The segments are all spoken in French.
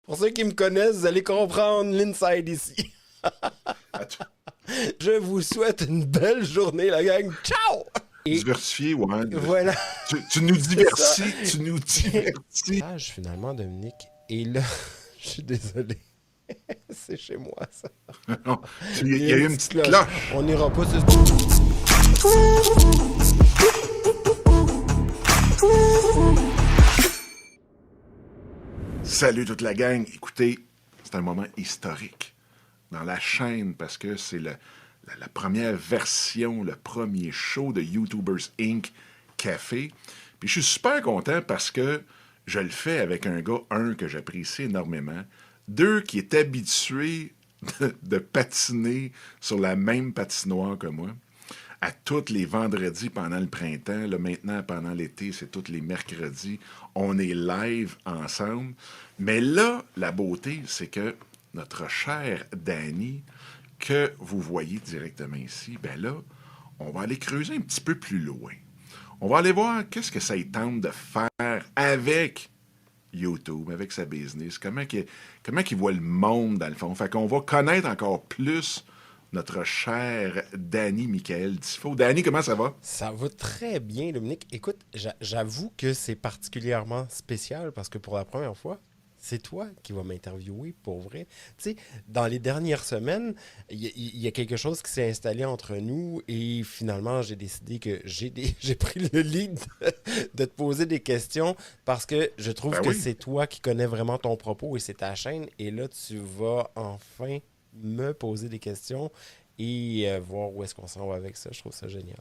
Pour ceux qui me connaissent, vous allez comprendre l'inside ici. Attends, Je vous souhaite une belle journée, la gang. Ciao! Et diversifié, ouais. voilà. Tu nous C'est ça. divertis, tu nous divertis. Finalement, Dominique. Et là, je suis désolé. C'est chez moi, ça. Non, il y a eu une petite cloche. On n'ira pas sur... Salut toute la gang. Écoutez, c'est un moment historique dans la chaîne parce que c'est la première version, le premier show de YouTubers Inc. Café. Puis je suis super content parce que je le fais avec un gars, que j'apprécie énormément, qui est habitué de patiner sur la même patinoire que moi. À tous les vendredis pendant le printemps. Là, maintenant, pendant l'été, c'est tous les mercredis. On est live ensemble. Mais là, la beauté, c'est que notre cher Danny, que vous voyez directement ici, ben là, on va aller creuser un petit peu plus loin. On va aller voir qu'est-ce que ça y tente de faire avec YouTube, avec sa business, comment il voit le monde dans le fond. Fait qu'on va connaître encore plus notre cher Danny Michael Tifo. Danny, comment ça va? Ça va très bien, Dominique. Écoute, j'avoue que c'est particulièrement spécial parce que pour la première fois, c'est toi qui vas m'interviewer pour vrai. Tu sais, dans les dernières semaines, il y a quelque chose qui s'est installé entre nous et finalement, j'ai décidé que j'ai pris le lead de te poser des questions parce que je trouve que c'est toi qui connais vraiment ton propos et c'est ta chaîne. Et là, tu vas enfin me poser des questions et voir où est-ce qu'on s'en va avec ça. Je trouve ça génial.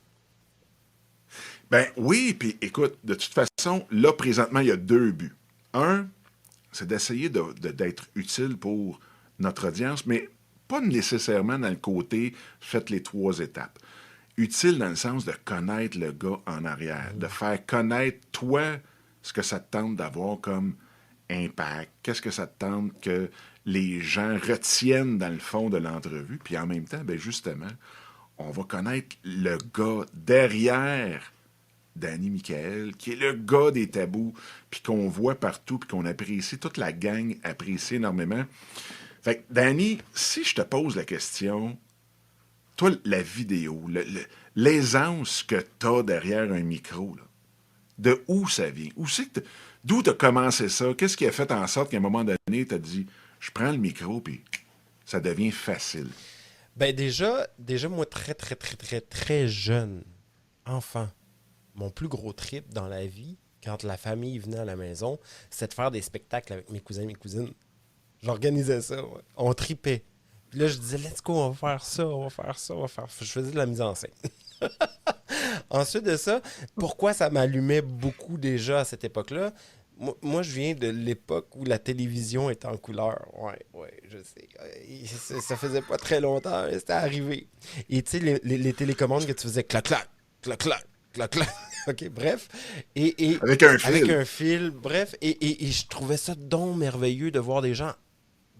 Ben oui, puis écoute, de toute façon, là, présentement, il y a deux buts. Un, c'est d'essayer d'être utile pour notre audience, mais pas nécessairement dans le côté « faites les 3 étapes ». Utile dans le sens de connaître le gars en arrière, de faire connaître, toi, ce que ça te tente d'avoir comme impact, qu'est-ce que ça te tente que les gens retiennent dans le fond de l'entrevue, puis en même temps, ben justement, on va connaître le gars derrière Danny Michael, qui est le gars des tabous, puis qu'on voit partout, puis qu'on apprécie, toute la gang apprécie énormément. Fait que, Danny, si je te pose la question, toi, la vidéo, l'aisance que t'as derrière un micro, là, de où ça vient? D'où t'as commencé ça? Qu'est-ce qui a fait en sorte qu'à un moment donné, t'as dit, je prends le micro, puis ça devient facile? Ben déjà, moi, très, très, très, très, très jeune, enfant, mon plus gros trip dans la vie, quand la famille venait à la maison, c'était de faire des spectacles avec mes cousins et mes cousines. J'organisais ça, ouais. On tripait. Puis là, je disais, let's go, on va faire ça, on va faire ça, on va faire ça. Je faisais de la mise en scène. Ensuite de ça, pourquoi ça m'allumait beaucoup déjà à cette époque-là? Moi, je viens de l'époque où la télévision était en couleur. Ouais, je sais. Ça faisait pas très longtemps, mais c'était arrivé. Et tu sais, les télécommandes que tu faisais clac, clac, clac, clac, clac, clac. OK, bref. Avec un fil. Avec un fil, bref. Et je trouvais ça donc merveilleux de voir des gens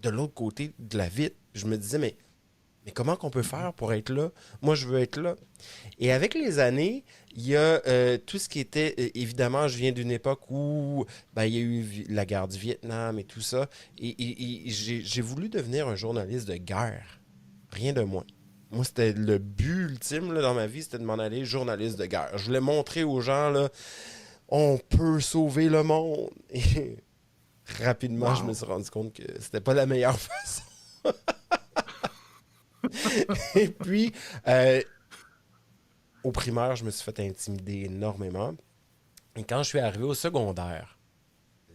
de l'autre côté de la vitre. Je me disais, mais comment qu'on peut faire pour être là? Moi, je veux être là. Et avec les années, il y a tout ce qui était... évidemment, je viens d'une époque où il y a eu la guerre du Vietnam et tout ça. Et j'ai voulu devenir un journaliste de guerre. Rien de moins. Moi, c'était le but ultime là, dans ma vie, c'était de m'en aller journaliste de guerre. Je voulais montrer aux gens, là, on peut sauver le monde. Et rapidement, je me suis rendu compte que c'était pas la meilleure façon. Et puis, au primaire, je me suis fait intimider énormément. Et quand je suis arrivé au secondaire,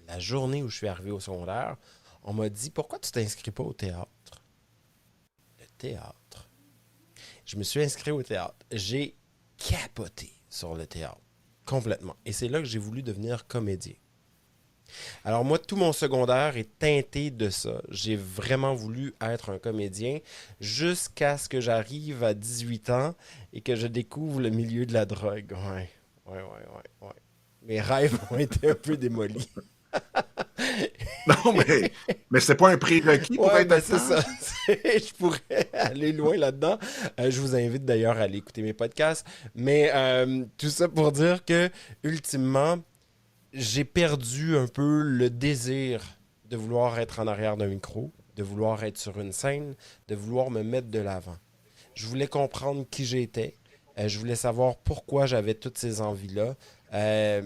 la journée où je suis arrivé au secondaire, on m'a dit, pourquoi tu t'inscris pas au théâtre? Le théâtre. Je me suis inscrit au théâtre. J'ai capoté sur le théâtre. Complètement. Et c'est là que j'ai voulu devenir comédien. Alors moi, tout mon secondaire est teinté de ça. J'ai vraiment voulu être un comédien jusqu'à ce que j'arrive à 18 ans et que je découvre le milieu de la drogue. Ouais. Mes rêves ont été un peu démolis. Non, mais c'est pas un prérequis pour être c'est ça. Je pourrais aller loin là-dedans. Je vous invite d'ailleurs à aller écouter mes podcasts. Mais tout ça pour dire que, ultimement, j'ai perdu un peu le désir de vouloir être en arrière d'un micro, de vouloir être sur une scène, de vouloir me mettre de l'avant. Je voulais comprendre qui j'étais. Je voulais savoir pourquoi j'avais toutes ces envies-là. Euh,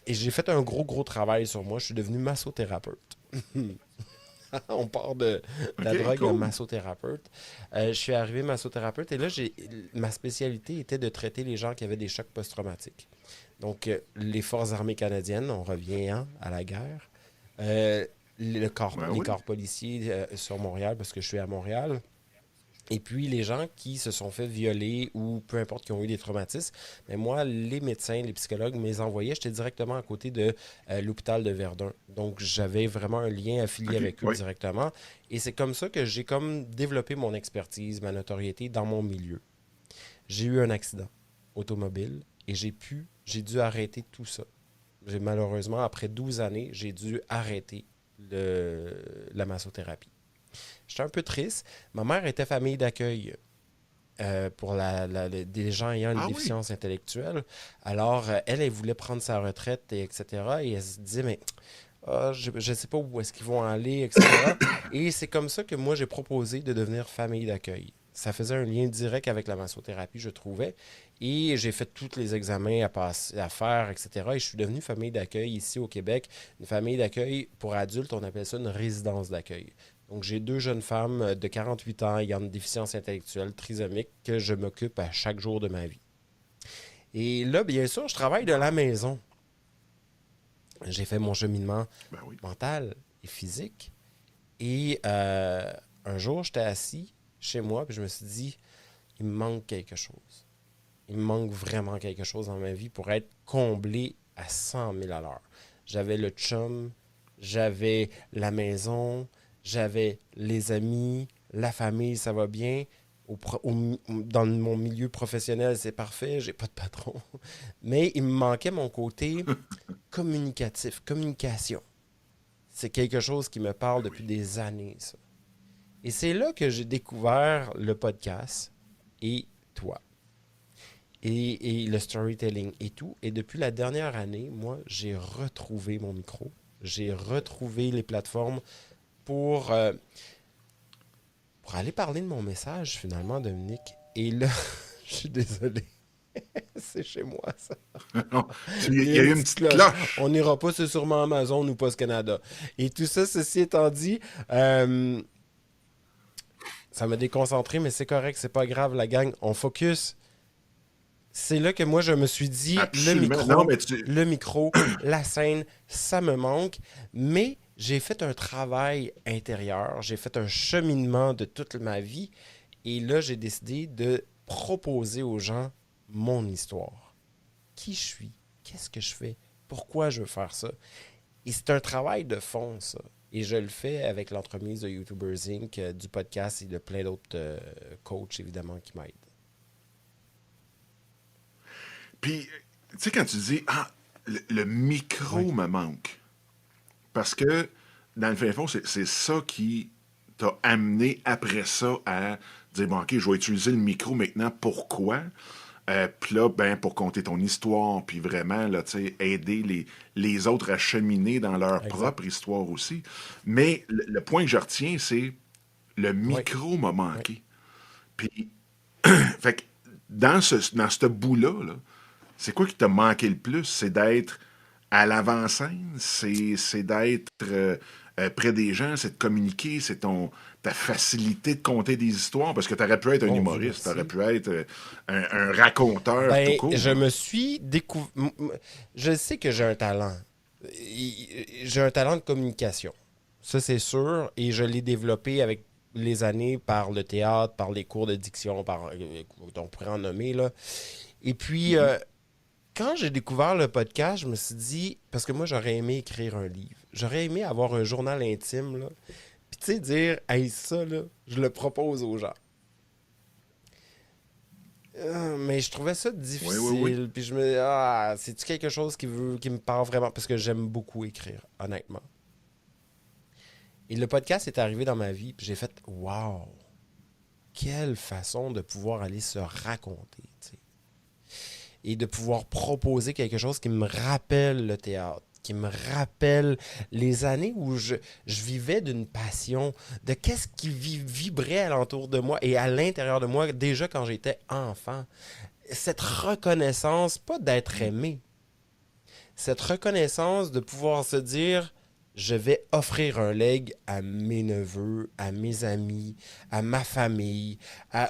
et j'ai fait un gros travail sur moi. Je suis devenu massothérapeute. On part de la OK, drogue à cool. massothérapeute. Je suis arrivé massothérapeute et là, ma spécialité était de traiter les gens qui avaient des chocs post-traumatiques. Donc, les Forces armées canadiennes, on revient hein, à la guerre. Euh, Ben les oui. corps policiers sur Montréal, parce que je suis à Montréal. Et puis, les gens qui se sont fait violer ou peu importe, qui ont eu des traumatismes, mais moi, les médecins, les psychologues me les envoyaient. J'étais directement à côté de l'hôpital de Verdun. Donc, j'avais vraiment un lien affilié OK, avec eux oui. directement. Et c'est comme ça que j'ai comme développé mon expertise, ma notoriété dans mon milieu. J'ai eu un accident automobile et j'ai dû arrêter tout ça. Malheureusement, après 12 années, j'ai dû arrêter la massothérapie. J'étais un peu triste. Ma mère était famille d'accueil pour des gens ayant une Ah oui? déficience intellectuelle. Alors, elle voulait prendre sa retraite, et etc. Et elle se disait, mais je ne sais pas où est-ce qu'ils vont aller, etc. Et c'est comme ça que moi, j'ai proposé de devenir famille d'accueil. Ça faisait un lien direct avec la massothérapie, je trouvais. Et j'ai fait tous les examens à passer, à faire, etc. Et je suis devenu famille d'accueil ici au Québec. Une famille d'accueil pour adultes, on appelle ça une résidence d'accueil. Donc, j'ai deux jeunes femmes de 48 ans ayant une déficience intellectuelle trisomique que je m'occupe à chaque jour de ma vie. Et là, bien sûr, je travaille de la maison. J'ai fait mon cheminement Ben oui. mental et physique. Et un jour, j'étais assis chez moi, puis je me suis dit, il me manque quelque chose. Il me manque vraiment quelque chose dans ma vie pour être comblé à 100 000 à l'heure. J'avais le chum, j'avais la maison, j'avais les amis, la famille, ça va bien. Dans mon milieu professionnel, c'est parfait, j'ai pas de patron. Mais il me manquait mon côté communicatif, communication. C'est quelque chose qui me parle Ben depuis oui. des années, ça. Et c'est là que j'ai découvert le podcast et toi. Et le storytelling et tout. Et depuis la dernière année, moi, j'ai retrouvé mon micro. J'ai retrouvé les plateformes pour, euh, pour aller parler de mon message, finalement, Dominique. Et là, je suis désolé. C'est chez moi, ça. Il Il y y a a une eu une petite petite cloche. On cloche. n'ira pas, c'est sûrement Amazon ou Post Canada. Et tout ça, ceci étant dit, ça m'a déconcentré, mais c'est correct, c'est pas grave, la gang. On focus. C'est là que moi, je me suis dit, Absolument. Non, mais tu. le micro, la scène, ça me manque. Mais j'ai fait un travail intérieur, j'ai fait un cheminement de toute ma vie. Et là, j'ai décidé de proposer aux gens mon histoire. Qui je suis? Qu'est-ce que je fais? Pourquoi je veux faire ça? Et c'est un travail de fond, ça. Et je le fais avec l'entremise de YouTubers Inc., du podcast et de plein d'autres coachs, évidemment, qui m'aident. Puis, tu sais, quand tu dis, ah, le Oui, micro me manque. Parce que, dans le fin fond, c'est ça qui t'a amené après ça à dire, bon, OK, je vais utiliser le micro maintenant. Pourquoi? Puis là, ben, pour compter ton histoire, puis vraiment, là, tu sais, aider les autres à cheminer dans leur exact. propre histoire aussi. Mais le point que je retiens, c'est le Oui, micro m'a oui. manqué. Puis, fait que dans ce bout-là, là, c'est quoi qui t'a manqué le plus? C'est d'être à l'avant-scène, c'est d'être près des gens, c'est de communiquer, c'est ta facilité de conter des histoires, parce que tu aurais pu être un Mon Dieu, humoriste, tu aurais merci. pu être un raconteur tout Ben, je court. Là. me suis découvert. Je sais que j'ai un talent. J'ai un talent de communication. Ça, c'est sûr. Et je l'ai développé avec les années par le théâtre, par les cours de diction, on pourrait en nommer, là. Et puis, Mhm. quand j'ai découvert le podcast, je me suis dit, parce que moi, j'aurais aimé écrire un livre. J'aurais aimé avoir un journal intime, là. Puis, tu sais, dire, hey, ça, là, je le propose aux gens. Mais je trouvais ça Oui, oui, oui. difficile. Puis je me dis, c'est-tu quelque chose qui me parle vraiment? Parce que j'aime beaucoup écrire, honnêtement. Et le podcast est arrivé dans ma vie, puis j'ai fait, wow, quelle façon de pouvoir aller se raconter, tu sais. Et de pouvoir proposer quelque chose qui me rappelle le théâtre, qui me rappelle les années où je vivais d'une passion, de qu'est-ce qui vibrait alentour de moi et à l'intérieur de moi, déjà quand j'étais enfant. Cette reconnaissance, pas d'être aimé, cette reconnaissance de pouvoir se dire, je vais offrir un leg à mes neveux, à mes amis, à ma famille,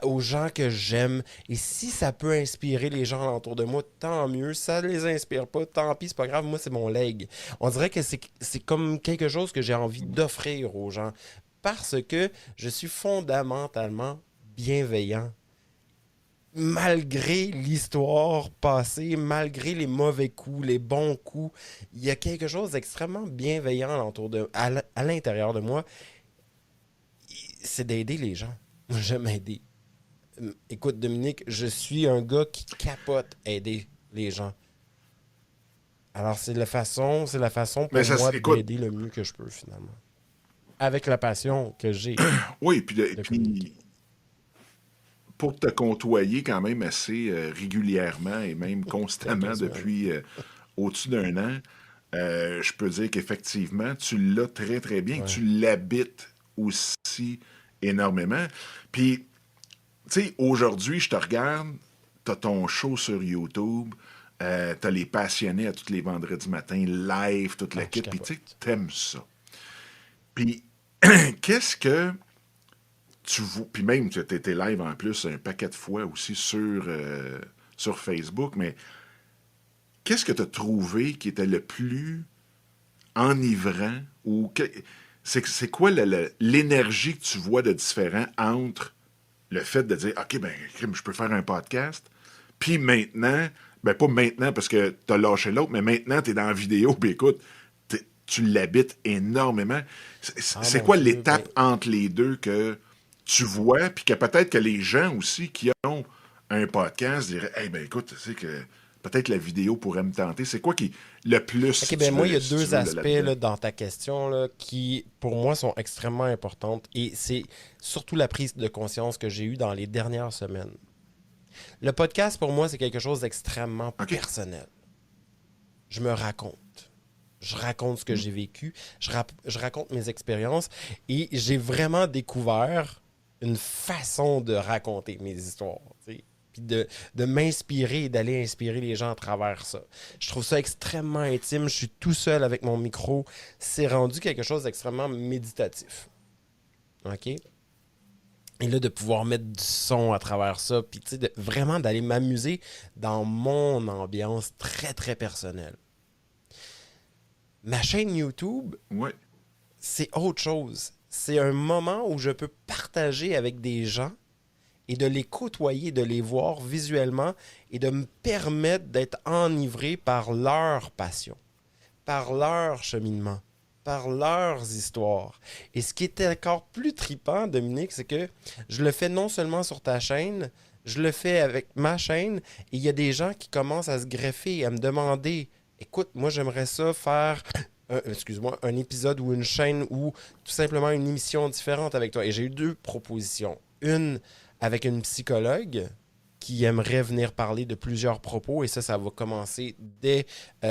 aux gens que j'aime. Et si ça peut inspirer les gens autour de moi, tant mieux. Ça ne les inspire pas, tant pis, c'est pas grave. Moi, c'est mon leg. On dirait que c'est comme quelque chose que j'ai envie d'offrir aux gens parce que je suis fondamentalement bienveillant malgré l'histoire passée, malgré les mauvais coups, les bons coups, il y a quelque chose d'extrêmement bienveillant à l'intérieur de moi. C'est d'aider les gens. Moi, j'aime aider. Écoute, Dominique, je suis un gars qui capote aider les gens. Alors, c'est la façon pour moi d'aider le mieux que je peux, finalement. Avec la passion que j'ai. Oui, puis pour te côtoyer quand même assez régulièrement et même constamment depuis au-dessus d'un an, je peux dire qu'effectivement, tu l'as très, très bien. Ouais. Tu l'habites aussi énormément. Puis, tu sais, aujourd'hui, je te regarde, tu as ton show sur YouTube, tu as les passionnés à tous les vendredis matins, live, toute la kit, puis tu sais, t'aimes ça. Puis, qu'est-ce que tu vois, puis même, tu as été live en plus un paquet de fois aussi sur Facebook, mais qu'est-ce que tu as trouvé qui était le plus enivrant ou c'est quoi l'énergie que tu vois de différent entre le fait de dire OK, ben, je peux faire un podcast, puis maintenant, ben pas maintenant parce que tu as lâché l'autre, mais maintenant tu es dans la vidéo, puis écoute, tu l'habites énormément. C'est quoi l'étape entre les deux que tu vois, puis que peut-être que les gens aussi qui ont un podcast diraient hey, ben écoute, tu sais que peut-être la vidéo pourrait me tenter. C'est quoi qui le plus... OK, ben moi, il y a deux aspects là, dans ta question là, qui, pour moi, sont extrêmement importantes. Et c'est surtout la prise de conscience que j'ai eue dans les dernières semaines. Le podcast, pour moi, c'est quelque chose d'extrêmement personnel. Je me raconte. Je raconte ce que j'ai vécu. Je raconte mes expériences. Et j'ai vraiment découvert une façon de raconter mes histoires. T'sais. Puis de m'inspirer et d'aller inspirer les gens à travers ça. Je trouve ça extrêmement intime. Je suis tout seul avec mon micro. C'est rendu quelque chose d'extrêmement méditatif. OK? Et là, de pouvoir mettre du son à travers ça, puis vraiment d'aller m'amuser dans mon ambiance très, très personnelle. Ma chaîne YouTube, c'est autre chose. C'est un moment où je peux partager avec des gens et de les côtoyer, de les voir visuellement et de me permettre d'être enivré par leur passion, par leur cheminement, par leurs histoires. Et ce qui est encore plus trippant, Dominique, c'est que je le fais non seulement sur ta chaîne, je le fais avec ma chaîne et il y a des gens qui commencent à se greffer, à me demander « Écoute, moi j'aimerais ça faire... » un épisode ou une chaîne ou tout simplement une émission différente avec toi. Et j'ai eu deux propositions. Une avec une psychologue qui aimerait venir parler de plusieurs propos et ça va commencer dès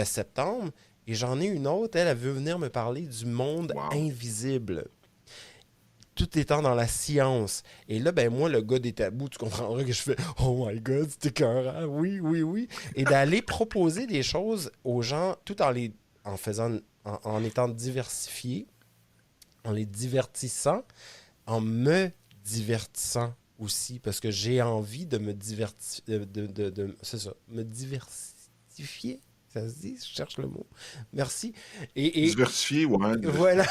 septembre. Et j'en ai une autre, elle veut venir me parler du monde invisible. Tout étant dans la science. Et là, ben moi, le gars des tabous, tu comprendras que je fais « Oh my God, c'est écœurant, oui, oui, oui. » Et d'aller proposer des choses aux gens tout en étant diversifié, en les divertissant, en me divertissant aussi, parce que j'ai envie de me divertir, c'est ça, me diversifier, ça se dit, je cherche le mot, merci. Diversifier, ouais. Voilà.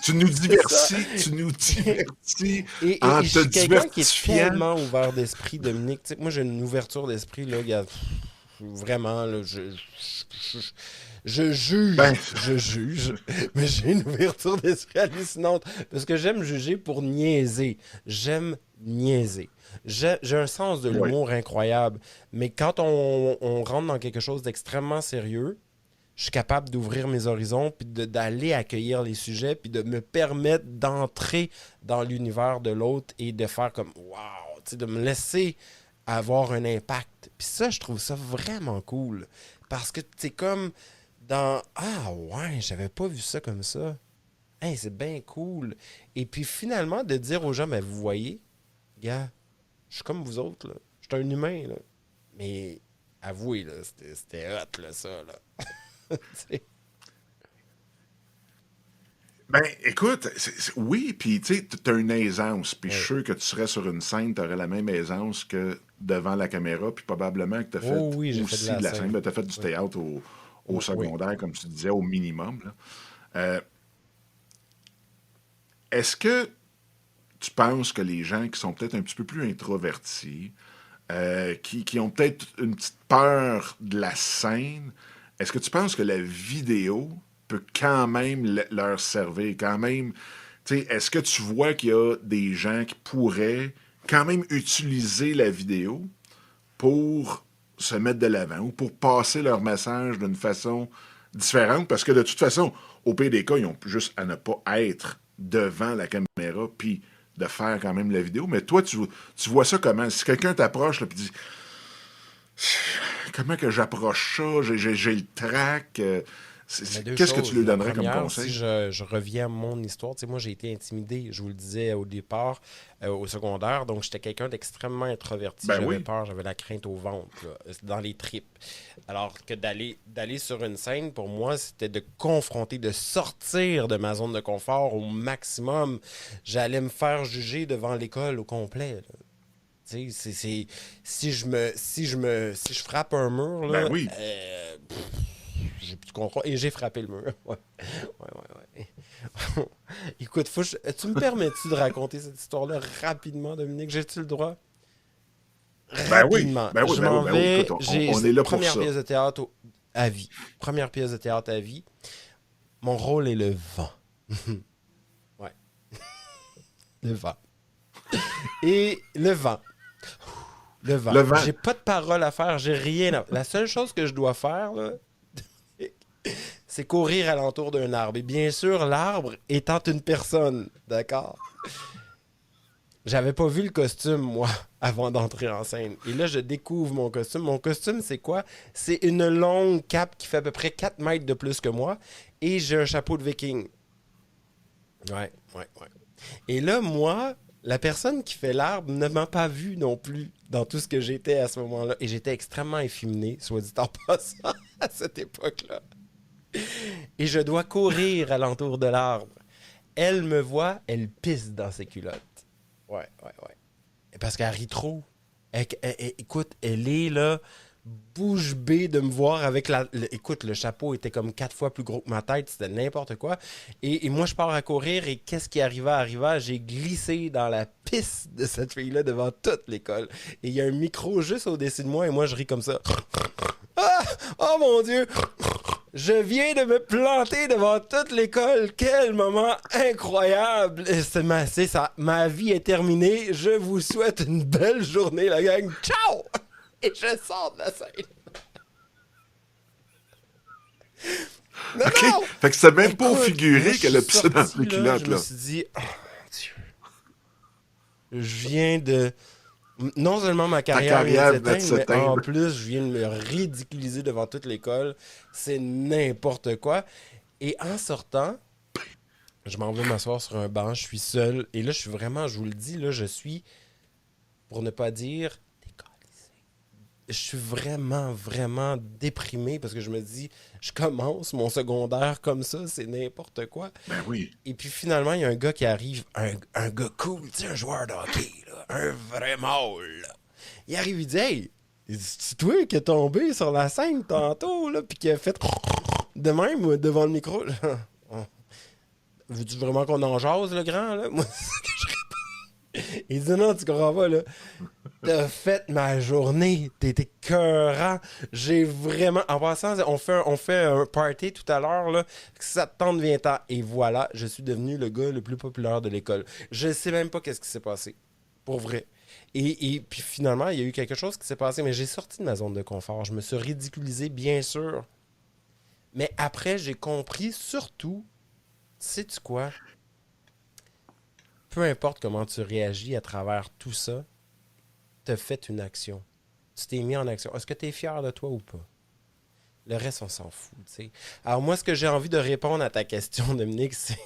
Tu nous divertis, tu nous divertis et en je te suis quelqu'un qui est diversifiant. tellement ouvert d'esprit, Dominique. Tu sais, moi, j'ai une ouverture d'esprit, là, vraiment, là, je juge, mais j'ai une ouverture d'esprit hallucinante parce que j'aime juger pour niaiser. J'aime niaiser. J'ai un sens de l'humour incroyable, mais quand on rentre dans quelque chose d'extrêmement sérieux, je suis capable d'ouvrir mes horizons puis d'aller accueillir les sujets puis de me permettre d'entrer dans l'univers de l'autre et de faire comme « wow », de me laisser avoir un impact. Puis ça, je trouve ça vraiment cool parce que c'est comme... Ah ouais, j'avais pas vu ça comme ça. Hey, c'est bien cool. Et puis finalement, de dire aux gens, mais vous voyez, gars, je suis comme vous autres, là. Je suis un humain, là. Mais avouez, là, c'était hot, là, ça, là. Tu sais. Ben, écoute, oui, puis tu sais, tu as une aisance, puis je suis Ouais. sûr que tu serais sur une scène, tu aurais la même aisance que devant la caméra, puis probablement que tu as Oh fait oui, j'ai fait de aussi la de la scène, scène. ben, tu as fait du Oui. théâtre au Oui. secondaire, comme tu disais, au minimum. Là. Euh, Est-ce que tu penses que les gens qui sont peut-être un petit peu plus introvertis, qui ont peut-être une petite peur de la scène, est-ce que tu penses que la vidéo peut quand même leur servir, quand même, tu sais, est-ce que tu vois qu'il y a des gens qui pourraient quand même utiliser la vidéo pour se mettre de l'avant ou pour passer leur message d'une façon différente? Parce que de toute façon, au pire des cas, ils ont juste à ne pas être devant la caméra puis de faire quand même la vidéo. Mais toi, tu vois ça comment? Si quelqu'un t'approche et dit comment que j'approche ça, j'ai le trac, Mais deux qu'est-ce que tu choses. lui La donnerais comme première, si conseil? je reviens à mon histoire, tu sais, moi j'ai été intimidé, je vous le disais au départ, au secondaire, donc j'étais quelqu'un d'extrêmement introverti, Ben j'avais oui. peur, j'avais la crainte au ventre, là, dans les tripes. Alors que d'aller sur une scène, pour moi, c'était de confronter, de sortir de ma zone de confort au maximum. J'allais me faire juger devant l'école au complet, là. Tu sais, si je frappe un mur, Ben là, oui. j'ai plus de contrôle. Et j'ai frappé le mur. Ouais, ouais. Écoute, tu me permets-tu de raconter cette histoire-là rapidement, Dominique? J'ai-tu le droit? Ben oui. Rapidement. Ben oui, Je ben oui, m'en ben oui. Écoute, vais. J'ai on est là pour première ça. pièce de théâtre à vie. Première pièce de théâtre à vie. Mon rôle est le vent. Ouais, le vent. Et le vent. Le vent. Le vent. J'ai pas de parole à faire, j'ai rien à... La seule chose que je dois faire, là, c'est courir alentour d'un arbre. Et bien sûr, l'arbre étant une personne, d'accord? J'avais pas vu le costume, moi, avant d'entrer en scène. Et là, je découvre mon costume. Mon costume, c'est quoi? C'est une longue cape qui fait à peu près 4 mètres de plus que moi. Et j'ai un chapeau de viking. Ouais. Et là, moi, la personne qui fait l'arbre ne m'a pas vu non plus dans tout ce que j'étais à ce moment-là. Et j'étais extrêmement efféminé, soit dit en passant, à cette époque-là. Et je dois courir alentour de l'arbre. Elle me voit, elle pisse dans ses culottes. Ouais. Parce qu'elle rit trop. Écoute, elle est là, bouche bée de me voir avec écoute, le chapeau était comme 4 fois plus gros que ma tête, c'était n'importe quoi. Et moi, je pars à courir et qu'est-ce qui arriva? J'ai glissé dans la pisse de cette fille-là devant toute l'école. Et il y a un micro juste au-dessus de moi et moi, je ris comme ça. Ah! Oh mon Dieu! Je viens de me planter devant toute l'école. Quel moment incroyable! C'est ça. Ma vie est terminée. Je vous souhaite une belle journée, la gang. Ciao! Et je sors de la scène. Non, OK? non! Fait que c'était même pas au Écoute, moi, je figuré qu'elle suis a pissé dans sorti, tes là. Je culottes, me là. suis dit, oh mon Dieu. Je viens de. Non seulement ma Ta carrière vient de carrière venait de s'éteindre, mais en s'éteindre. plus, je viens de me ridiculiser devant toute l'école. C'est n'importe quoi. Et en sortant, je m'en vais m'asseoir sur un banc, je suis seul. Et là, je suis vraiment, je vous le dis, là, je suis, pour ne pas dire, décalissé. Je suis vraiment, vraiment déprimé parce que je me dis, je commence mon secondaire comme ça, c'est n'importe quoi. Ben oui. Et puis finalement, il y a un gars qui arrive, un gars cool, tu sais, un joueur de hockey, là, un vrai mâle. Là. Il arrive, il dit, hey, c'est toi qui est tombé sur la scène tantôt, là, puis qui a fait de même devant le micro. Veux-tu vraiment qu'on en jase, le grand, là? Moi, c'est ce que je réponds. Il dit non, tu comprends pas, là. T'as fait ma journée. T'étais cœurant. J'ai vraiment. En passant, on fait un party tout à l'heure, là. Si ça te tente, viens-t'en. Et voilà, je suis devenu le gars le plus populaire de l'école. Je sais même pas qu'est-ce qui s'est passé. Pour vrai. Et puis finalement, il y a eu quelque chose qui s'est passé, mais j'ai sorti de ma zone de confort. Je me suis ridiculisé, bien sûr. Mais après, j'ai compris surtout, sais-tu quoi? Peu importe comment tu réagis à travers tout ça, tu as fait une action. Tu t'es mis en action. Est-ce que tu es fier de toi ou pas? Le reste, on s'en fout, tu sais. Alors moi, ce que j'ai envie de répondre à ta question, Dominique, c'est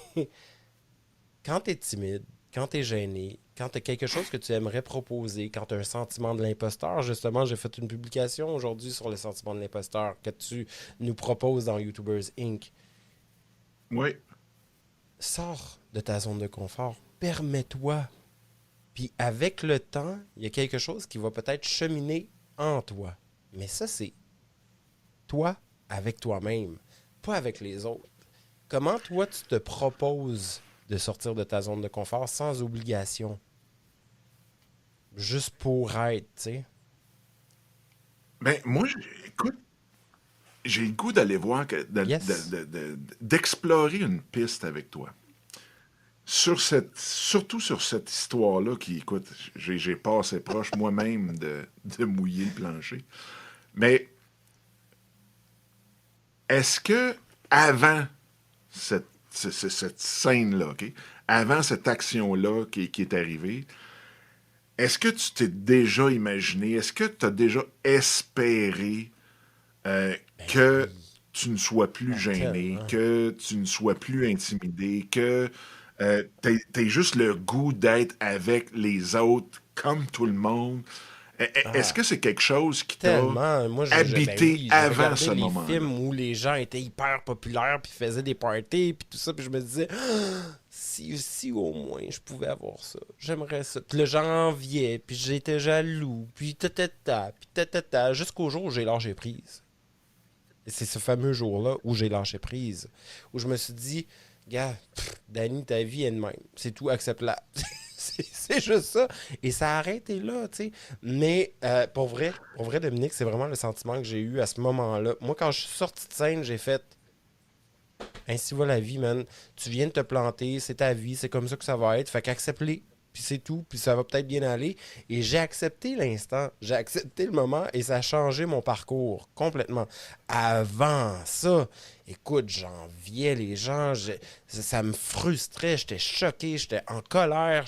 quand t'es timide, quand t'es gêné, quand t'as quelque chose que tu aimerais proposer, quand t'as un sentiment de l'imposteur, justement, j'ai fait une publication aujourd'hui sur le sentiment de l'imposteur que tu nous proposes dans YouTubers Inc. Oui. Sors de ta zone de confort, permets-toi. Puis avec le temps, il y a quelque chose qui va peut-être cheminer en toi. Mais ça, c'est toi avec toi-même, pas avec les autres. Comment toi, tu te proposes de sortir de ta zone de confort sans obligation, juste pour être, tu sais? Ben, moi, écoute, j'ai le goût d'aller voir, Yes. d'explorer une piste avec toi. Surtout sur cette histoire-là qui, écoute, j'ai passé proche moi-même de mouiller le plancher. Mais est-ce que avant cette scène-là, OK, avant cette action-là qui est arrivée, est-ce que tu t'es déjà imaginé, est-ce que tu as déjà espéré Ben que oui. tu ne sois plus Ah, gêné, tellement. que tu ne sois plus intimidé, que tu juste le goût d'être avec les autres comme tout le monde? Est-ce que Ah, c'est quelque chose qui t'a tellement. Moi, ben habité oui, je avant regardais ce les moment-là? films où les gens étaient hyper populaires, puis faisaient des parties, puis tout ça, puis je me disais, ah, si au moins je pouvais avoir ça, j'aimerais ça. Puis là, j'enviais, puis j'étais jaloux, puis puis jusqu'au jour où j'ai lâché prise. Et c'est ce fameux jour-là où j'ai lâché prise, où je me suis dit, gars, Danny, ta vie est de même. C'est tout, accepte-la. C'est juste ça. Et ça a arrêté là, tu sais. Mais pour vrai, Dominique, c'est vraiment le sentiment que j'ai eu à ce moment-là. Moi, quand je suis sorti de scène, j'ai fait ainsi va la vie, man. Tu viens de te planter, c'est ta vie, c'est comme ça que ça va être. Fait qu'accepte-les. Puis c'est tout, puis ça va peut-être bien aller. Et j'ai accepté l'instant, j'ai accepté le moment et ça a changé mon parcours complètement. Avant ça, écoute, j'enviais les gens, ça me frustrait, j'étais choqué, j'étais en colère,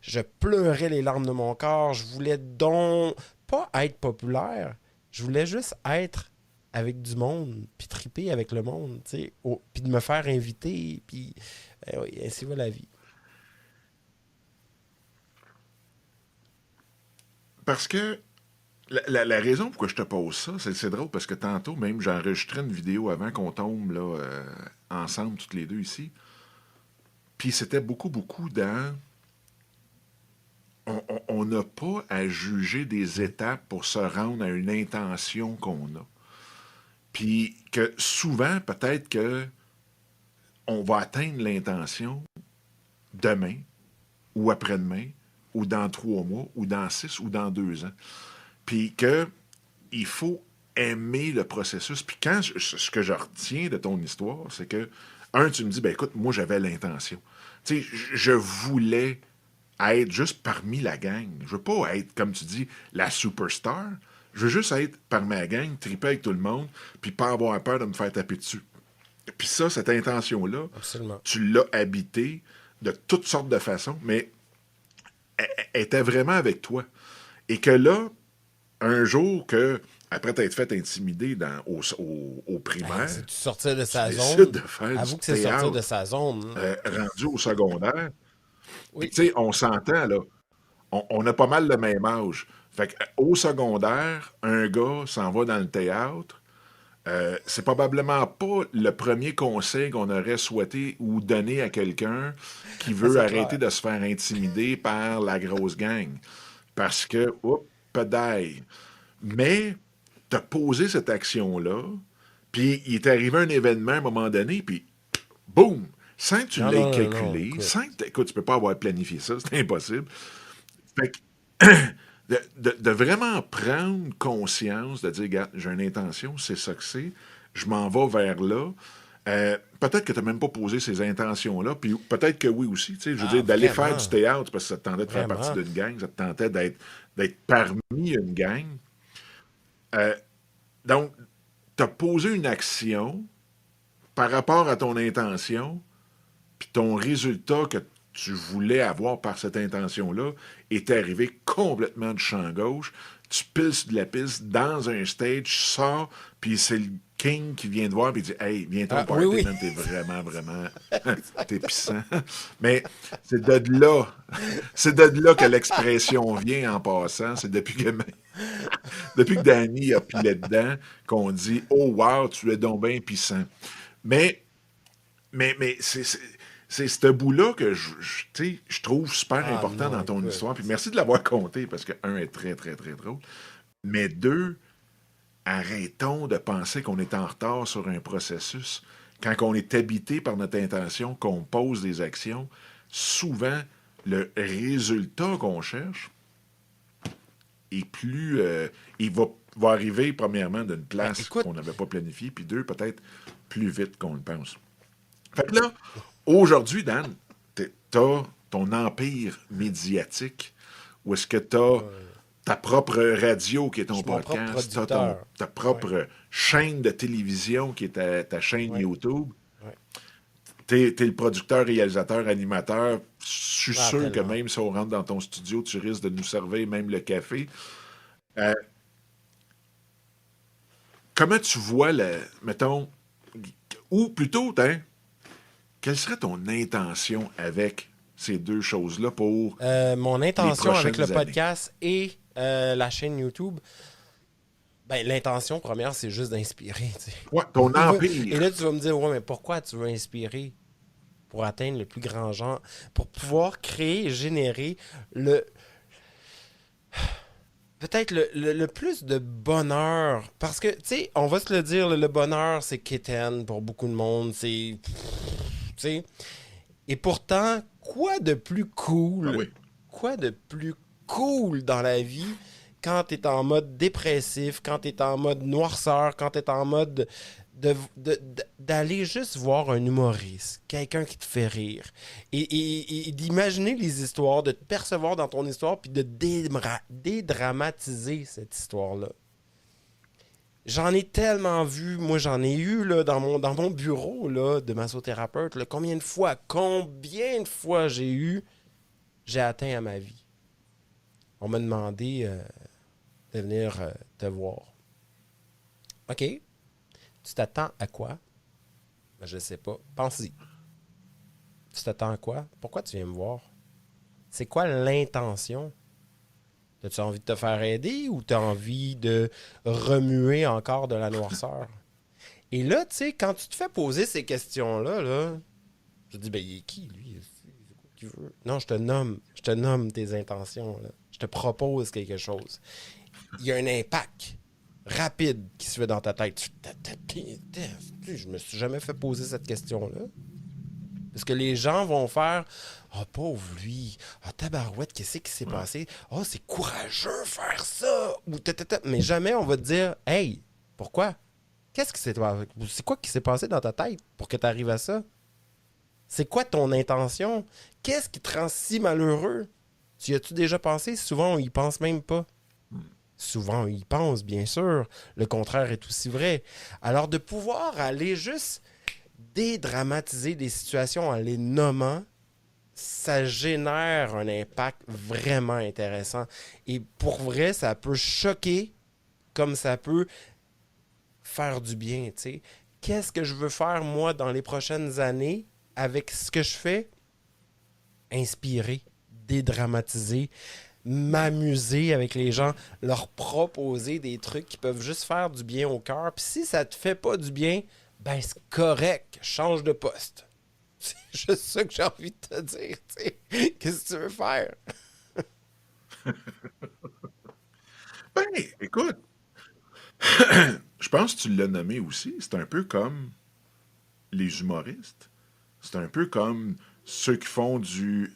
je pleurais les larmes de mon corps, je voulais donc pas être populaire, je voulais juste être avec du monde, puis triper avec le monde, tu sais, puis de me faire inviter, puis oui, ainsi va la vie. Parce que la raison pourquoi je te pose ça, c'est drôle parce que tantôt, même, j'ai enregistré une vidéo avant qu'on tombe là, ensemble, toutes les deux ici. Puis c'était beaucoup dans. On n'a pas à juger des Mm. étapes pour se rendre à une intention qu'on a. Puis que souvent, peut-être que on va atteindre l'intention demain, ou après-demain, ou dans 3 mois, ou dans 6, ou dans 2 ans. Puis que il faut aimer le processus. Puis ce que je retiens de ton histoire, c'est que, tu me dis, ben écoute, moi j'avais l'intention. Tu sais, je voulais être juste parmi la gang. Je veux pas être, comme tu dis, la superstar. Je veux juste être parmi ma gang, triper avec tout le monde, puis pas avoir peur de me faire taper dessus. Puis ça, cette intention-là, Absolument. tu l'as habitée de toutes sortes de façons, mais elle était vraiment avec toi. Et que là, un jour que, après t'être fait intimider au Hey, primaire, c'est-tu sortir de tu sa décides zone? de faire du Avoue que c'est sortir de théâtre sa zone, hein. rendu au secondaire. Puis Oui. tu sais, on s'entend là, on a pas mal le même âge. Fait qu'au secondaire, un gars s'en va dans le théâtre. C'est probablement pas le premier conseil qu'on aurait souhaité ou donné à quelqu'un qui Ah, veut c'est arrêter clair. de se faire intimider par la grosse gang. Parce que, oups, pédaille. Mais t'as posé cette action-là, puis il est arrivé un événement à un moment donné, puis boum! Sans que tu Non, l'aies non, non, non, calculé, écoute. écoute, tu peux pas avoir planifié ça, c'est impossible. Fait que de vraiment prendre conscience, de dire, regarde, j'ai une intention, c'est ça que c'est, je m'en vais vers là. Peut-être que tu n'as même pas posé ces intentions-là, puis peut-être que oui aussi. Tu sais, je veux Ah, dire, d'aller faire du vraiment. théâtre parce que ça te tentait de faire partie Vraiment. d'une gang, ça te tentait d'être parmi une gang. Euh, donc, tu as posé une action par rapport à ton intention, puis ton résultat que tu voulais avoir par cette intention-là est arrivé complètement du champ gauche. tu piles sur de la piste dans un stage, tu sors, puis c'est le King qui vient te voir, puis il dit Hey, viens-toi au Ah, oui, party, oui. man, t'es vraiment, vraiment. T'es puissant. Mais c'est de là. C'est de là que l'expression vient en passant. C'est depuis que Danny a pilé dedans qu'on dit Oh, wow, tu es donc bien puissant. Mais mais c'est ce bout-là que tu sais, je trouve super Ah important non, dans ton écoute. histoire. Puis merci de l'avoir compté parce que, un, est très, très, très drôle. Mais deux, arrêtons de penser qu'on est en retard sur un processus. Quand on est habité par notre intention, qu'on pose des actions, souvent, le résultat qu'on cherche est plus. Il va arriver, premièrement, d'une Ben, place écoute, qu'on n'avait pas planifiée, puis deux, peut-être plus vite qu'on le pense. Fait que là, aujourd'hui, Dan, t'as ton empire médiatique, où est-ce que t'as euh, ta propre radio qui est je ton suis mon propre podcast, t'as producteur. ta Ouais, propre chaîne de télévision qui est ta chaîne ouais, YouTube. ouais. T'es le producteur, réalisateur, animateur. Je suis Ah, sûr que tellement. même si on rentre dans ton studio, tu risques de nous servir même le café. Euh, comment tu vois, mettons, ou plutôt, hein, quelle serait ton intention avec ces deux choses-là pour Mon les intention avec le prochaines années? podcast et la chaîne YouTube, ben, l'intention première, c'est juste d'inspirer. Tu Ouais, ton sais. Et empire. là, tu vas me dire, ouais, mais pourquoi tu veux inspirer pour atteindre le plus grand genre, pour pouvoir créer et générer le peut-être le plus de bonheur. Parce que, tu sais, on va se le dire, le bonheur, c'est quétaine pour beaucoup de monde. C'est. Tu sais. Et pourtant, quoi de plus Ben cool? oui. Quoi de plus cool dans la vie quand t'es en mode dépressif, quand t'es en mode noirceur, quand t'es en mode d'aller juste voir un humoriste, quelqu'un qui te fait rire, et d'imaginer les histoires, de te percevoir dans ton histoire, puis de dédramatiser cette histoire-là. J'en ai tellement vu, moi j'en ai eu là, dans mon bureau là, de massothérapeute, là, combien de fois j'ai atteint à ma vie. On m'a demandé de venir te voir. OK, tu t'attends à quoi? Ben, je sais pas. Pense-y. Tu t'attends à quoi? Pourquoi tu viens me voir? C'est quoi l'intention? As-tu envie de te faire aider ou t'as envie de remuer encore de la noirceur? Et là, tu sais, quand tu te fais poser ces questions-là, là, je te dis, ben, il est qui, lui? C'est quoi qu'il veut? Non, je te nomme tes intentions, là. Je te propose quelque chose. Il y a un impact rapide qui se fait dans ta tête. Je me suis jamais fait poser cette question-là. Parce que les gens vont faire oh, pauvre lui. Ah, tabarouette, qu'est-ce qui s'est Ouais. passé? Oh, c'est courageux faire ça. Ou mais jamais on va te dire hey, pourquoi? Qu'est-ce qui s'est passé? C'est quoi qui s'est passé dans ta tête pour que tu arrives à ça? C'est quoi ton intention? Qu'est-ce qui te rend si malheureux? Tu y as-tu déjà pensé? Souvent, on y pense même pas. Souvent, on y pense, bien sûr. Le contraire est aussi vrai. Alors, de pouvoir aller juste dédramatiser des situations en les nommant, ça génère un impact vraiment intéressant. Et pour vrai, ça peut choquer comme ça peut faire du bien, tu sais. Qu'est-ce que je veux faire, moi, dans les prochaines années avec ce que je fais? Inspirer, dédramatiser, m'amuser avec les gens, leur proposer des trucs qui peuvent juste faire du bien au cœur. Puis si ça te fait pas du bien, ben c'est correct, change de poste. C'est juste ça que j'ai envie de te dire, tu sais. Qu'est-ce que tu veux faire? Ben, écoute, je pense que tu l'as nommé aussi. C'est un peu comme les humoristes. C'est un peu comme ceux qui font du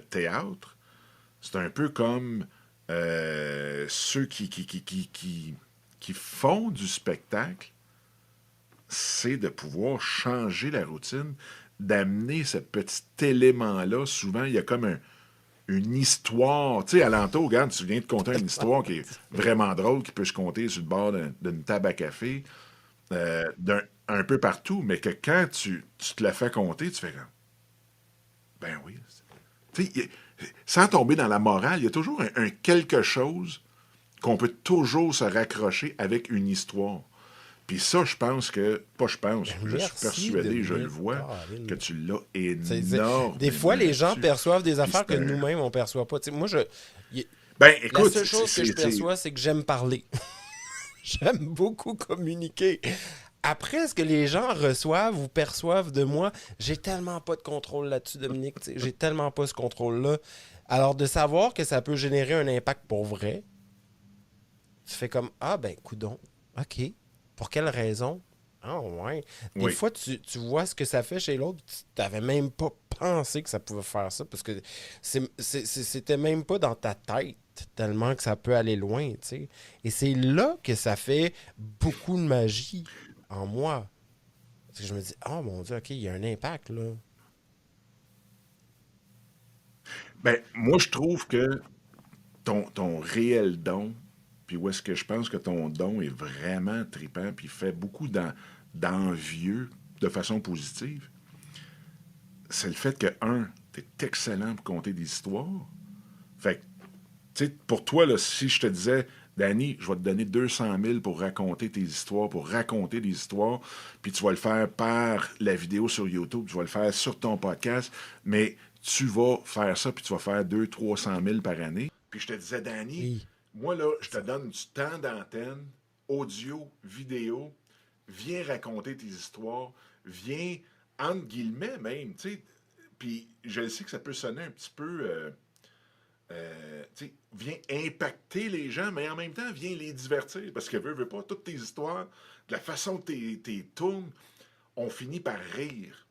théâtre. C'est un peu comme ceux qui font du spectacle. C'est de pouvoir changer la routine, d'amener ce petit élément-là. Souvent, il y a comme une histoire. Tu sais, alentour, regarde, tu viens de conter une histoire qui est vraiment drôle, qui peut se compter sur le bord d'une table à café, un peu partout, mais que quand tu te la fais compter, tu fais comme, ben oui. Tu sais, sans tomber dans la morale, il y a toujours un quelque chose qu'on peut toujours se raccrocher avec une histoire. Puis ça, je pense que, pas je pense, je suis Merci, persuadé, je le Dominique. vois, Caroline. que tu l'as C'est- énormément Des fois, les gens là-dessus. perçoivent des Puis affaires que c'est un... nous-mêmes, on perçoit pas. Tu sais, moi, y- Ben, la écoute, seule chose que je perçois, c'est que j'aime parler. J'aime beaucoup communiquer. Après, ce que les gens reçoivent ou perçoivent de moi, j'ai tellement pas de contrôle là-dessus, Dominique. Tu sais, j'ai tellement pas ce contrôle-là. Alors, de savoir que ça peut générer un impact pour vrai, tu fais comme, ah ben, coudon, ok. Pour quelle raison? Ah ouais. Des Oui. fois, tu vois ce que ça fait chez l'autre, tu t'avais même pas pensé que ça pouvait faire ça, parce que c'était même pas dans ta tête, tellement que ça peut aller loin, tu sais. Et c'est là que ça fait beaucoup de magie en moi. Parce que je me dis, oh mon Dieu, ok, il y a un impact, là. Ben, moi, je trouve que ton réel don, puis où est-ce que je pense que ton don est vraiment trippant, puis fait beaucoup d'envieux de façon positive, c'est le fait que, un, t'es excellent pour conter des histoires. Fait que, tu sais, pour toi, là, si je te disais, Danny, je vais te donner 200 000 pour raconter tes histoires, pour raconter des histoires, puis tu vas le faire par la vidéo sur YouTube, tu vas le faire sur ton podcast, mais tu vas faire ça, puis tu vas faire 200 000 300 000 par année. Puis je te disais, Danny, Oui. moi, là, je te donne du temps d'antenne, audio, vidéo, viens raconter tes histoires, viens, entre guillemets même, tu sais, puis je sais que ça peut sonner un petit peu... viens impacter les gens, mais en même temps, viens les divertir. Parce que veut pas, toutes tes histoires, de la façon que tes tournes, on finit par rire.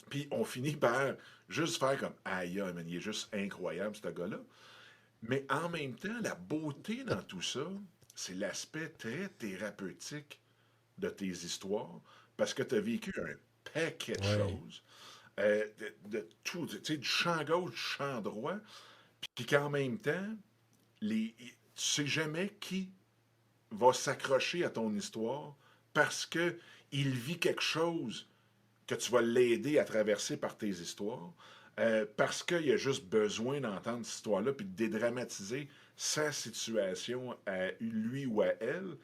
Puis on finit par juste faire comme aïe, man, il est juste incroyable, ce gars-là. Mais en même temps, la beauté dans tout ça, c'est l'aspect très thérapeutique de tes histoires. Parce que tu as vécu un paquet de Ouais. choses. De tout, tu sais, du champ gauche, du champ droit. Puis qu'en même temps, tu sais jamais qui va s'accrocher à ton histoire parce que il vit quelque chose que tu vas l'aider à traverser par tes histoires, parce qu'il a juste besoin d'entendre cette histoire-là puis de dédramatiser sa situation à lui ou à elle.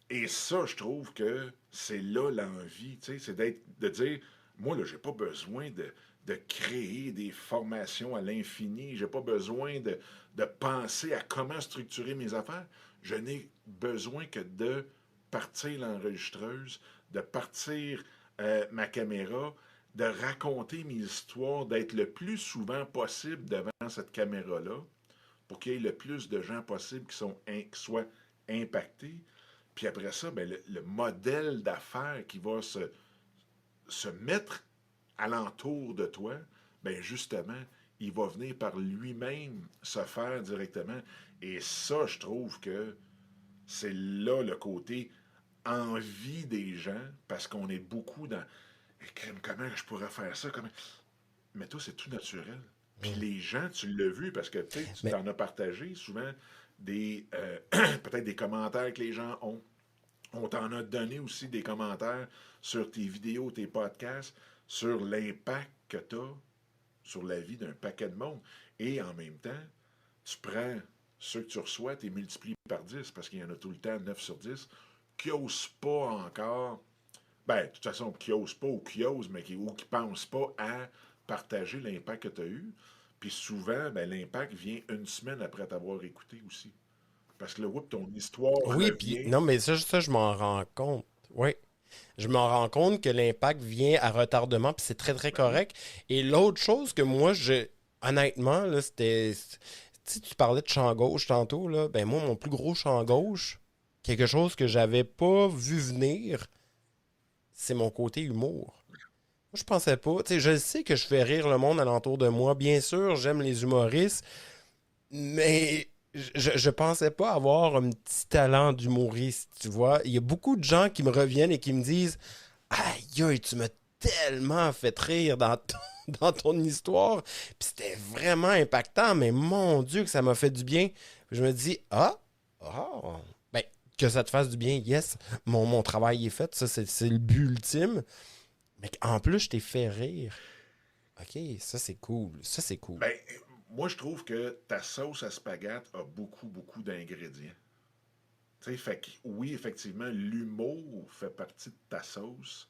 Et ça, je trouve que c'est là l'envie, tu sais, c'est de dire, moi, là, j'ai pas besoin de créer des formations à l'infini, j'ai pas besoin de penser à comment structurer mes affaires. Je n'ai besoin que de partir l'enregistreuse, de partir ma caméra, de raconter mes histoires, d'être le plus souvent possible devant cette caméra-là, pour qu'il y ait le plus de gens possible qui soient impactés. Puis après ça, ben, le modèle d'affaires qui va se mettre alentour de toi, ben justement, il va venir par lui-même se faire directement. Et ça, je trouve que c'est là le côté envie des gens, parce qu'on est beaucoup dans comment je pourrais faire ça? Comment... Mais toi, c'est tout naturel. Puis Mm. les gens, tu l'as vu parce que tu Mais t'en as partagé souvent des peut-être des commentaires que les gens ont. On t'en a donné aussi des commentaires sur tes vidéos, tes podcasts, sur l'impact que tu as sur la vie d'un paquet de monde. Et en même temps, tu prends ceux que tu reçois, tu les multiplies par 10 parce qu'il y en a tout le temps 9 sur 10 qui n'osent pas encore, ben, de toute façon, qui n'osent pas ou qui osent, mais qui ne pensent pas à partager l'impact que tu as eu. Puis souvent, ben, l'impact vient une semaine après t'avoir écouté aussi. Parce que là, whoop, ton histoire oui, puis revient. non, mais ça, je m'en rends compte. Oui. Je me rends compte que l'impact vient à retardement, puis c'est très, très Ben oui. correct. Et l'autre chose que moi, honnêtement, là, c'était. Tu sais, tu parlais de champ gauche tantôt, là. Ben, moi, mon plus gros champ gauche, quelque chose que j'avais pas vu venir, c'est mon côté humour. Moi, je pensais pas. Tu sais, je sais que je fais rire le monde alentour de moi. Bien sûr, j'aime les humoristes, mais je pensais pas avoir un petit talent d'humoriste, tu vois. Il y a beaucoup de gens qui me reviennent et qui me disent aïe, aïe, tu m'as tellement fait rire dans dans ton histoire. Puis c'était vraiment impactant, mais mon Dieu, que ça m'a fait du bien. Puis je me dis ah, ben, que ça te fasse du bien, yes, mon travail est fait, ça, c'est le but ultime. Mais en plus, je t'ai fait rire. OK, ça, c'est cool. Ça, c'est cool. Ben, moi, je trouve que ta sauce à spaghetti a beaucoup, beaucoup d'ingrédients. Tu sais, fait que, oui, effectivement, l'humour fait partie de ta sauce.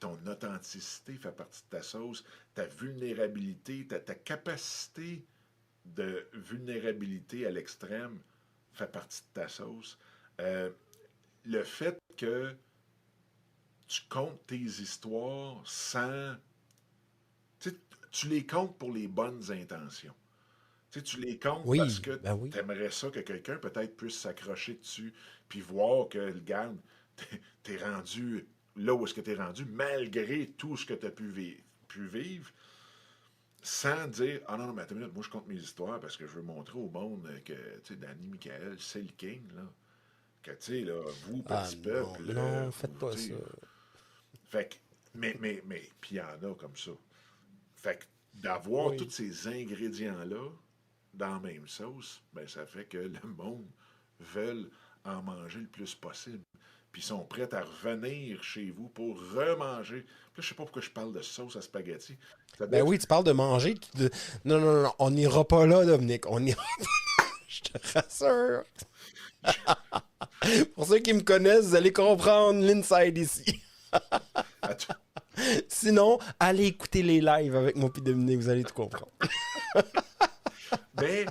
Ton authenticité fait partie de ta sauce. Ta vulnérabilité, ta capacité de vulnérabilité à l'extrême fait partie de ta sauce. Euh, le fait que tu comptes tes histoires sans... Tu sais, tu les comptes pour les bonnes intentions. Tu sais, tu les comptes parce Oui, que ben oui. tu aimerais ça que quelqu'un peut-être puisse s'accrocher dessus, puis voir que, regarde, t'es rendu là où est-ce que t'es rendu, malgré tout ce que tu as pu vivre, sans dire, ah non, non, mais attends une minute, moi je compte mes histoires parce que je veux montrer au monde que, tu sais, Danny Michael, c'est le king, là. Que, tu sais, là, vous, Ah petit non, peuple, non, faites vous, pas tu ça. sais. Fait que, puis il y en a comme ça. Fait que d'avoir tous Oui. ces ingrédients-là dans la même sauce, ben ça fait que le monde veut en manger le plus possible. Puis ils sont prêts à revenir chez vous pour remanger. Puis là, je sais pas pourquoi je parle de sauce à spaghetti. Ça doit Ben être... oui, tu parles de manger. Non, non, non, on n'ira pas là, Dominique. On ira... Je te rassure. Pour ceux qui me connaissent, vous allez comprendre l'inside ici. Attends. Sinon, allez écouter les lives avec mon puis Dominique, vous allez tout comprendre. Mais,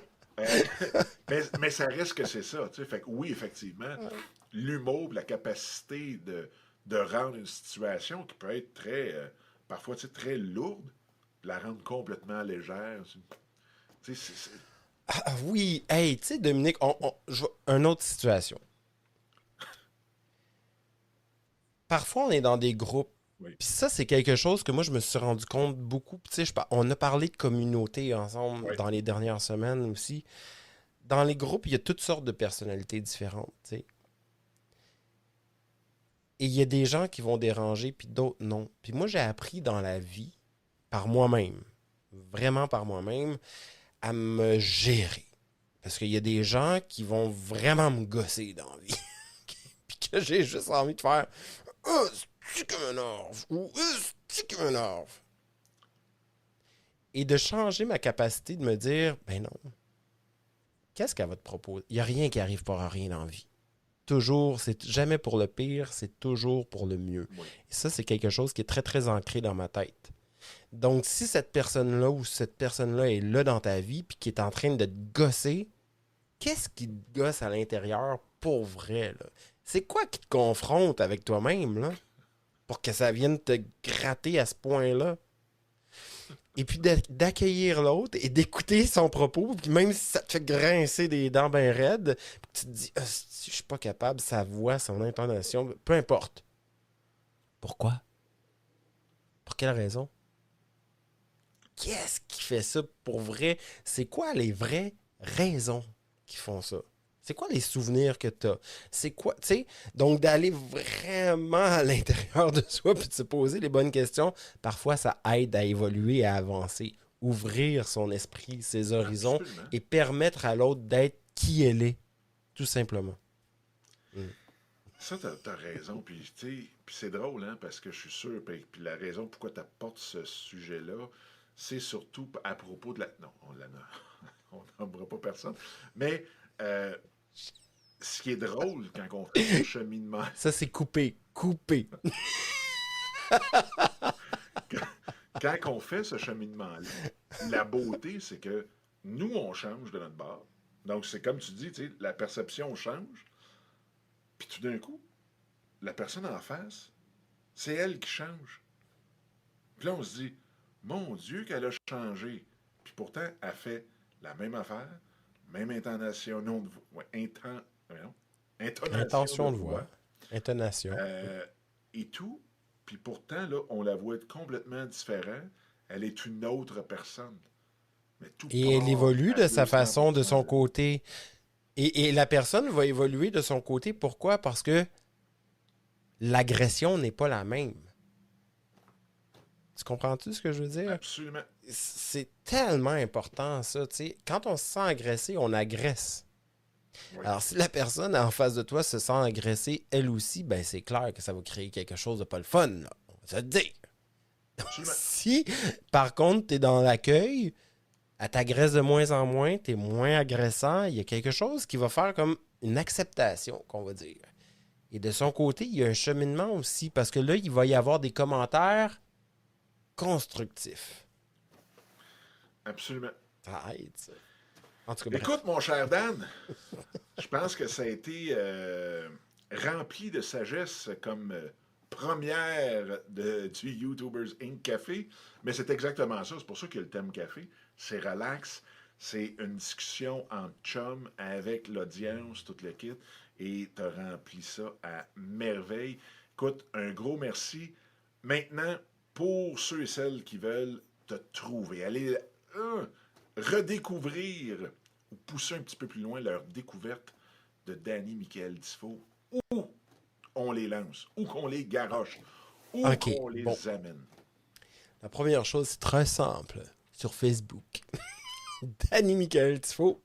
mais ça reste que c'est ça. Tu sais. Fait que oui, effectivement, l'humour, la capacité de rendre une situation qui peut être très, parfois, tu sais, très lourde, la rendre complètement légère. Tu sais, Ah oui, hey, tu sais, Dominique, une autre situation. Parfois, on est dans des groupes. oui, Puis ça, c'est quelque chose que moi, je me suis rendu compte beaucoup. Tu sais, on a parlé de communauté ensemble oui, dans les dernières semaines aussi. Dans les groupes, il y a toutes sortes de personnalités différentes, tu sais. Et il y a des gens qui vont déranger, puis d'autres non. Puis moi, j'ai appris dans la vie, par moi-même, vraiment par moi-même, à me gérer. Parce qu'il y a des gens qui vont vraiment me gosser dans la vie. Puis que j'ai juste envie de faire oh, c'est qui m'énerve ou c'est qui m'énerve. Et de changer ma capacité de me dire ben non, qu'est-ce qu'elle va te proposer? Il n'y a rien qui arrive pour rien dans la vie. Toujours, c'est jamais pour le pire, c'est toujours pour le mieux. oui. Et ça, c'est quelque chose qui est très, très ancré dans ma tête. Donc, si cette personne-là ou cette personne-là est là dans ta vie puis qui est en train de te gosser, qu'est-ce qui te gosse à l'intérieur pour vrai, là? C'est quoi qui te confronte avec toi-même, là? Pour que ça vienne te gratter à ce point-là? Et puis d'accueillir l'autre et d'écouter son propos, puis même si ça te fait grincer des dents bien raides, puis tu te dis, ah, si je suis pas capable, sa voix, son intonation, peu importe. Pourquoi? Pour quelle raison? Qu'est-ce qui fait ça pour vrai? C'est quoi les vraies raisons qui font ça? C'est quoi les souvenirs que tu as? C'est quoi, tu sais? Donc, d'aller vraiment à l'intérieur de soi puis de se poser les bonnes questions, parfois, ça aide à évoluer, à avancer, ouvrir son esprit, ses horizons Absolument. et permettre à l'autre d'être qui elle est, tout simplement. Mm. Ça, t'as raison. Puis, tu sais, puis c'est drôle, hein, parce que je suis sûr, puis la raison pourquoi tu apportes ce sujet-là, c'est surtout à propos de la... Non, on n'aimera pas personne. Mais ce qui est drôle quand on fait ce cheminement, Ça, c'est coupé. Coupé. quand on fait ce cheminement-là, la beauté, c'est que nous, on change de notre bord. Donc, c'est comme tu dis, tu sais, la perception change, puis tout d'un coup, la personne en face, c'est elle qui change. Puis là, on se dit, mon Dieu, qu'elle a changé. Puis pourtant, elle fait la même affaire, même intonation, non, de ouais, voyons, intonation de Intention de voix, voix. Intonation. euh, et tout. Puis pourtant, là, on la voit être complètement différente. Elle est une autre personne. Mais tout Et elle part évolue à de sa 200 façon, de son de... côté. Et la personne va évoluer de son côté. Pourquoi? Parce que l'agression n'est pas la même. Tu comprends-tu ce que je veux dire? Absolument. C'est tellement important, ça. Tu sais. Quand on se sent agressé, on agresse. Oui. Alors, si la personne en face de toi se sent agressée, elle aussi, ben c'est clair que ça va créer quelque chose de pas le fun, là. On va se le dire. Absolument. Si, par contre, tu es dans l'accueil, Elle t'agresse de moins en moins, tu es moins agressant. Il y a quelque chose qui va faire comme une acceptation, qu'on va dire. Et de son côté, il y a un cheminement aussi, parce que là, il va y avoir des commentaires constructifs. Absolument. Ça aide, ça. En tout cas, Écoute, bref. mon cher Dan, je pense que ça a été rempli de sagesse comme première du YouTubers Inc. Café. Mais c'est exactement ça. C'est pour ça qu'il y a le thème café. C'est relax. C'est une discussion en chum avec l'audience, tout le kit. Et tu as rempli ça à merveille. Écoute, un gros merci. Maintenant, pour ceux et celles qui veulent te trouver, aller redécouvrir ou pousser un petit peu plus loin leur découverte de Danny Michael Tifo, où on les lance, où qu'on les garoche, où OK, qu'on bon. les amène. La première chose, c'est très simple. Sur Facebook. Danny Michael Tifo.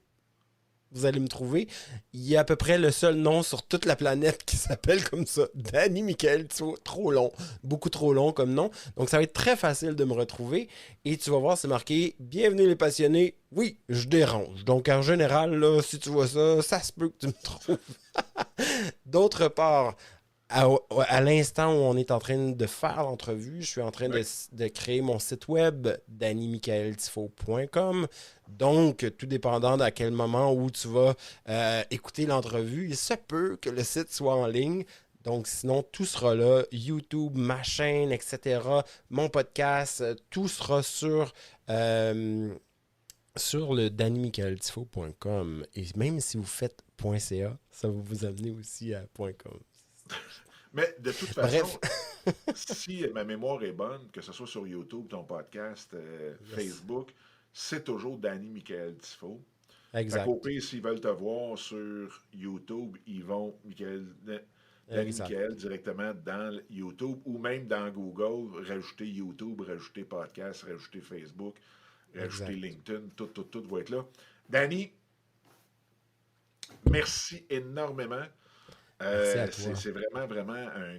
Vous allez me trouver. Il y a à peu près le seul nom sur toute la planète qui s'appelle comme ça. Danny Michael Tifo. Trop long. Beaucoup trop long comme nom. Donc, ça va être très facile de me retrouver. Et tu vas voir, c'est marqué « Bienvenue les passionnés ». Oui, je dérange. Donc, en général, là, si tu vois ça, ça se peut que tu me trouves. D'autre part, à l'instant où on est en train de faire l'entrevue, je suis en train Oui. de créer mon site web dannymichaeltifo.com. Donc, tout dépendant d'à quel moment où tu vas écouter l'entrevue, il se peut que le site soit en ligne. Donc, sinon, tout sera là. YouTube, ma chaîne, etc. Mon podcast, tout sera sur le dannymichaeltifo.com. Et même si vous faites .ca, ça va vous amener aussi à .com. Mais de toute Bref, façon, si ma mémoire est bonne, que ce soit sur YouTube, ton podcast, yes, Facebook, c'est toujours Danny Michael Tifo. Fait qu'au exact, pire, s'ils veulent te voir sur YouTube, ils vont Danny exact, Michael directement dans YouTube ou même dans Google, rajouter YouTube, rajouter podcast, rajouter Facebook, rajouter exact. LinkedIn, tout va être là. Danny, merci énormément. Merci à toi. C'est vraiment, vraiment un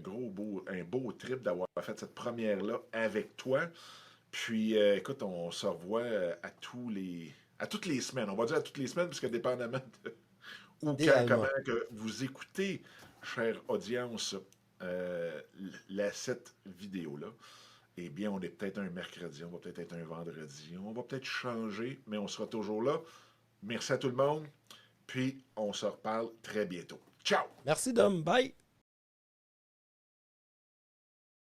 beau trip d'avoir fait cette première-là avec toi. Puis, écoute, on se revoit à toutes les semaines. On va dire à toutes les semaines, parce que dépendamment de comment Idéalement. que vous écoutez, chère audience, cette vidéo-là, eh bien, on est peut-être un mercredi, on va peut-être être un vendredi, on va peut-être changer, mais on sera toujours là. Merci à tout le monde, puis on se reparle très bientôt. Ciao! Merci Dom, bye!